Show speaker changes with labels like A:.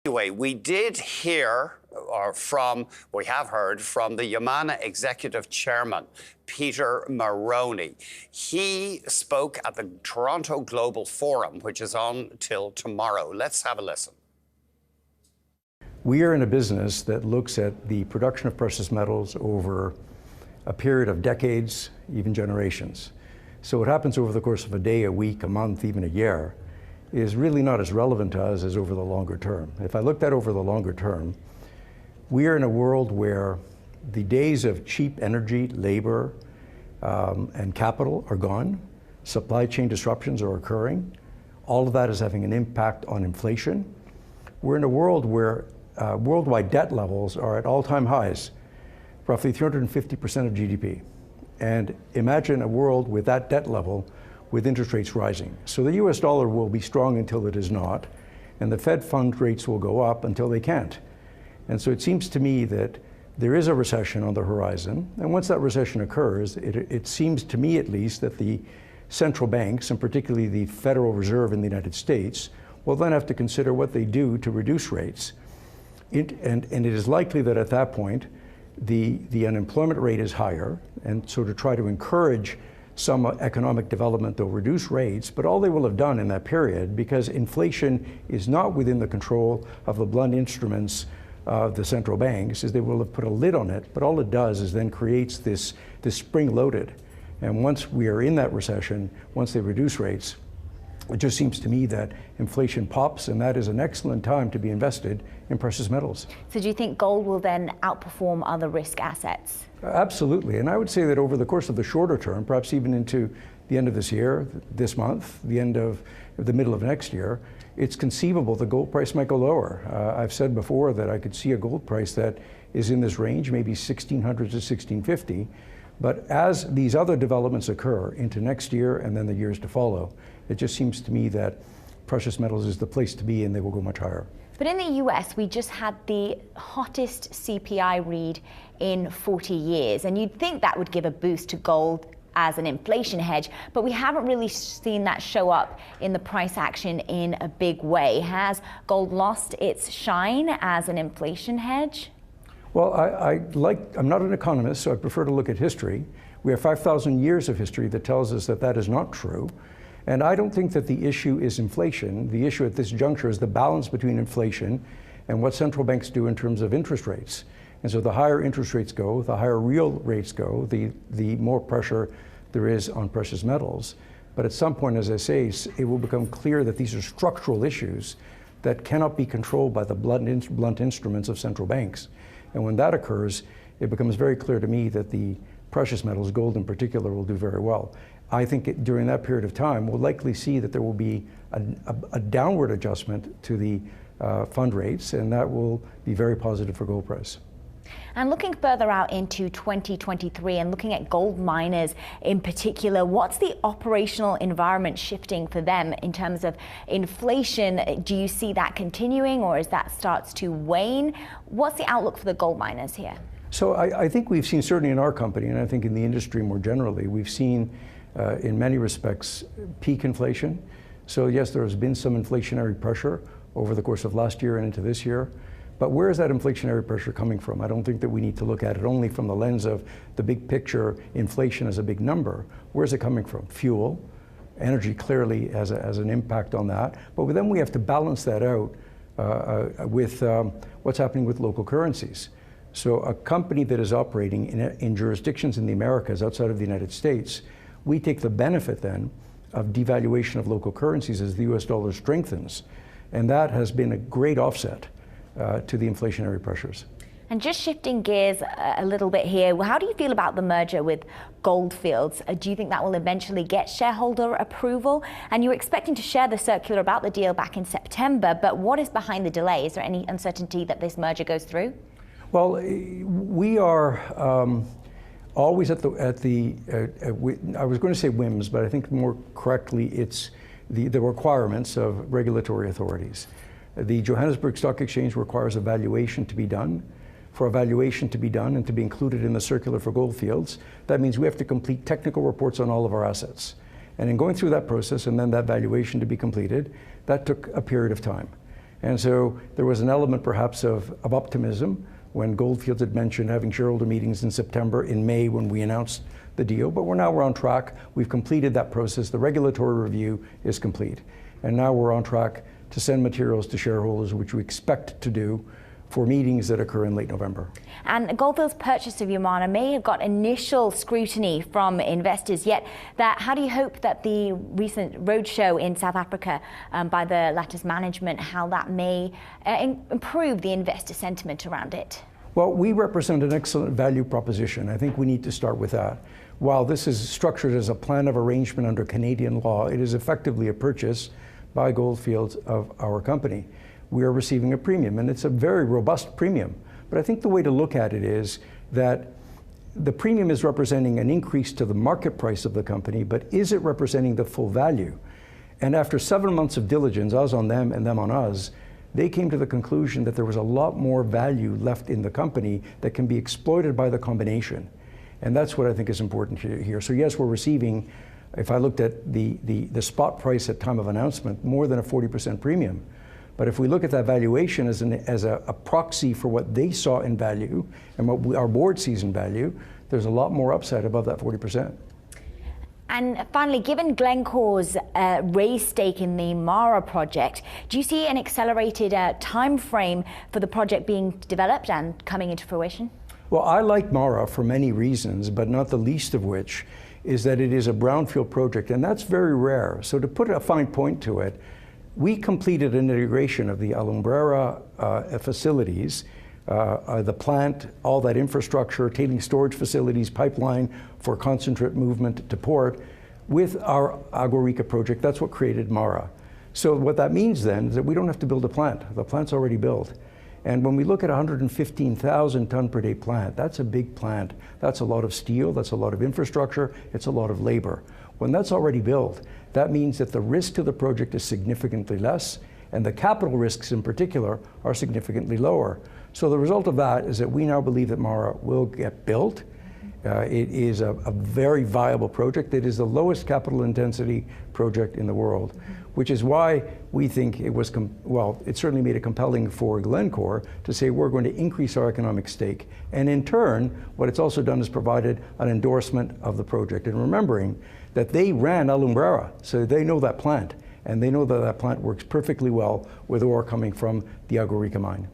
A: Anyway, we have heard from the Yamana executive chairman, Peter Marrone. He spoke at the Toronto Global Forum, which is on till tomorrow. Let's have a listen.
B: We are in a business that looks at the production of precious metals over a period of decades, even generations. So what happens over the course of a day, a week, a month, even a year, is really not as relevant to us as over the longer term. If I looked at over the longer term, we are in a world where the days of cheap energy, labor, and capital are gone. Supply chain disruptions are occurring. All of that is having an impact on inflation. We're in a world where worldwide debt levels are at all-time highs, roughly 350% of GDP. And imagine a world with that debt level with interest rates rising. So the US dollar will be strong until it is not, and the Fed fund rates will go up until they can't. And so it seems to me that there is a recession on the horizon, and once that recession occurs, it seems to me at least that the central banks, and particularly the Federal Reserve in the United States, will then have to consider what they do to reduce rates. And it is likely that at that point, the unemployment rate is higher, and so to try to encourage some economic development, they'll reduce rates, but all they will have done in that period, because inflation is not within the control of the blunt instruments of the central banks, is they will have put a lid on it, but all it does is then creates this spring-loaded. And once we are in that recession, once they reduce rates, it just seems to me that inflation pops, and that is an excellent time to be invested in precious metals.
C: So do you think gold will then outperform other risk assets?
B: Absolutely, and I would say that over the course of the shorter term, perhaps even into the end of this year, this month, the end of the middle of next year, it's conceivable the gold price might go lower. I've said before that I could see a gold price that is in this range, maybe 1,600 to 1,650. But as these other developments occur into next year and then the years to follow, it just seems to me that precious metals is the place to be, and they will go much higher.
C: But in the US, we just had the hottest CPI read in 40 years, and you'd think that would give a boost to gold as an inflation hedge, but we haven't really seen that show up in the price action in a big way. Has gold lost its shine as an inflation hedge?
B: Well, I'm not an economist, so I prefer to look at history. We have 5,000 years of history that tells us that that is not true. And I don't think that the issue is inflation. The issue at this juncture is the balance between inflation and what central banks do in terms of interest rates. And so the higher interest rates go, the higher real rates go, the more pressure there is on precious metals. But at some point, as I say, it will become clear that these are structural issues that cannot be controlled by the blunt instruments of central banks. And when that occurs, it becomes very clear to me that the precious metals, gold in particular, will do very well. I think during that period of time, we'll likely see that there will be a downward adjustment to the fund rates, and that will be very positive for gold price.
C: And looking further out into 2023 and looking at gold miners in particular, what's the operational environment shifting for them in terms of inflation? Do you see that continuing, or as that starts to wane? What's the outlook for the gold miners here?
B: So I think we've seen, certainly in our company, and I think in the industry more generally, we've seen in many respects peak inflation. So yes, there has been some inflationary pressure over the course of last year and into this year. But where is that inflationary pressure coming from? I don't think that we need to look at it only from the lens of the big picture, inflation as a big number. Where is it coming from? Fuel. Energy clearly has an impact on that. But then we have to balance that out with what's happening with local currencies. So a company that is operating in jurisdictions in the Americas outside of the United States, we take the benefit then of devaluation of local currencies as the US dollar strengthens. And that has been a great offset to the inflationary pressures.
C: And just shifting gears a little bit here, how do you feel about the merger with Gold Fields? Do you think that will eventually get shareholder approval? And you were expecting to share the circular about the deal back in September, but what is behind the delay? Is there any uncertainty that this merger goes through?
B: Well, we are always I was going to say whims, but I think more correctly it's the requirements of regulatory authorities. The Johannesburg Stock Exchange requires a valuation to be done. For a valuation to be done and to be included in the circular for Gold Fields, that means we have to complete technical reports on all of our assets. And in going through that process and then that valuation to be completed, that took a period of time. And so there was an element perhaps of optimism when Goldfields had mentioned having shareholder meetings in September, in May when we announced the deal, but we're on track. We've completed that process. The regulatory review is complete. And now we're on track to send materials to shareholders, which we expect to do for meetings that occur in late November.
C: And Goldfields' purchase of Yamana may have got initial scrutiny from investors, yet how do you hope that the recent roadshow in South Africa by the latter's management, how that may improve the investor sentiment around it?
B: Well, we represent an excellent value proposition. I think we need to start with that. While this is structured as a plan of arrangement under Canadian law, it is effectively a purchase by Goldfields of our company. We are receiving a premium, and it's a very robust premium. But I think the way to look at it is that the premium is representing an increase to the market price of the company, but is it representing the full value? And after 7 months of diligence, us on them and them on us, they came to the conclusion that there was a lot more value left in the company that can be exploited by the combination. And that's what I think is important here. So yes, we're receiving, if I looked at the spot price at time of announcement, more than a 40% premium. But if we look at that valuation as a proxy for what they saw in value and what our board sees in value, there's a lot more upside above that 40%.
C: And finally, given Glencore's raised stake in the Mara project, do you see an accelerated time frame for the project being developed and coming into fruition?
B: Well, I like Mara for many reasons, but not the least of which is that it is a brownfield project, and that's very rare. So to put a fine point to it, we completed an integration of the Alumbrera facilities, the plant, all that infrastructure, tailings storage facilities, pipeline for concentrate movement to port, with our Agua Rica project. That's what created Mara. So what that means then is that we don't have to build a plant. The plant's already built. And when we look at a 115,000 ton per day plant, that's a big plant. That's a lot of steel, that's a lot of infrastructure, it's a lot of labor. When that's already built, that means that the risk to the project is significantly less, and the capital risks in particular are significantly lower. So the result of that is that we now believe that Mara will get built. It is a very viable project. It is the lowest capital intensity project in the world, which is why we think it was, it certainly made it compelling for Glencore to say we're going to increase our economic stake. And in turn, what it's also done is provided an endorsement of the project. And remembering that they ran Alumbrera, so they know that plant, and they know that that plant works perfectly well with ore coming from the Agua Rica mine.